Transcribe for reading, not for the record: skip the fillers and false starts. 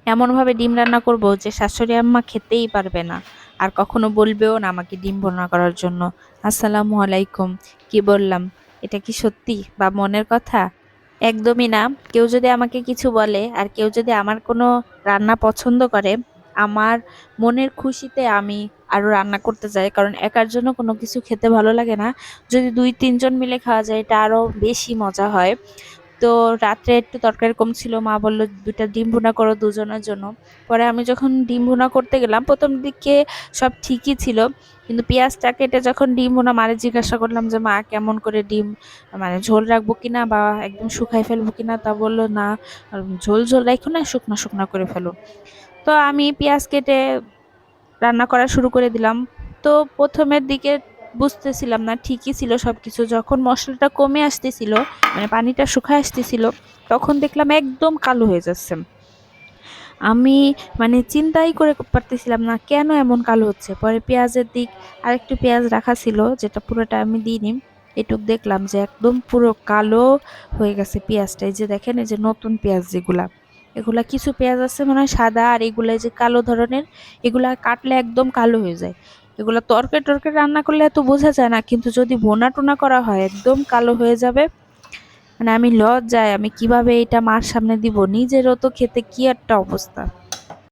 এমনভাবে ডিম রান্না করব যে শাশুড়ি আম্মা খেতেই পারবে না, আর কখনো বলবেও না আমাকে ডিম ভুনা করার জন্য। আসসালামু আলাইকুম। কি বললাম? এটা কি সত্যি বা মনের কথা? একদমই না। কেউ যদি আমাকে কিছু বলে আর কেউ যদি আমার কোনো রান্না পছন্দ করে, আমার মনের খুশিতে আমি আরো রান্না করতে যাই, কারণ একার জন্য কোনো কিছু খেতে ভালো লাগে না। যদি 2-3 জন মিলে খাওয়া যায় এটা আরো বেশি মজা হয়। তো রাত্রে একটু তরকারি কম ছিল, মা বললো 2টা ডিম ভুনা করো দুজনের জন্য। পরে আমি যখন ডিম ভুনা করতে গেলাম, প্রথম দিকে সব ঠিকই ছিল, কিন্তু পেঁয়াজটা কেটে যখন ডিম ভুনা মারে জিজ্ঞাসা করলাম যে মা কেমন করে ডিম, মানে ঝোল রাখবো কিনা বা একদম শুকাই ফেলবো কিনা, তা বললো না, ঝোল ঝোল রাখো না, শুকনা শুকনা করে ফেলো। তো আমি পেঁয়াজ কেটে রান্না করা শুরু করে দিলাম। তো প্রথমের দিকে বুঝতেছিলাম না, ঠিকই ছিল সবকিছু। যখন মশলাটা কমে আসতেছিল, মানে পানিটা শুকায় আসতেছিল, তখন দেখলাম একদম কালো হয়ে যাচ্ছে। আমি মানে চিন্তাই করে পারতেছিলাম না কেন এমন কালো হচ্ছে। পরে পেঁয়াজের দিক, আরেকটু পেঁয়াজ রাখা ছিল যেটা পুরোটা আমি দিইনি, এটুক দেখলাম যে একদম পুরো কালো হয়ে গেছে পেঁয়াজটা। এই যে দেখেন, এই যে নতুন পেঁয়াজ যেগুলা, এগুলা কিছু পেঁয়াজ আছে মনে হয় সাদা, আর এগুলা এই যে কালো ধরনের, এগুলা কাটলে একদম কালো হয়ে যায়। এগুলা তরকারি টরকারি রান্না করলে এত বোঝা যায় না, কিন্তু যদি ভুনা টুনা করা হয় একদম কালো হয়ে যাবে। মানে আমি লজ্জায় আমি কিভাবে এটা মার সামনে দিব, নিজেরও তো খেতে কি একটা অবস্থা।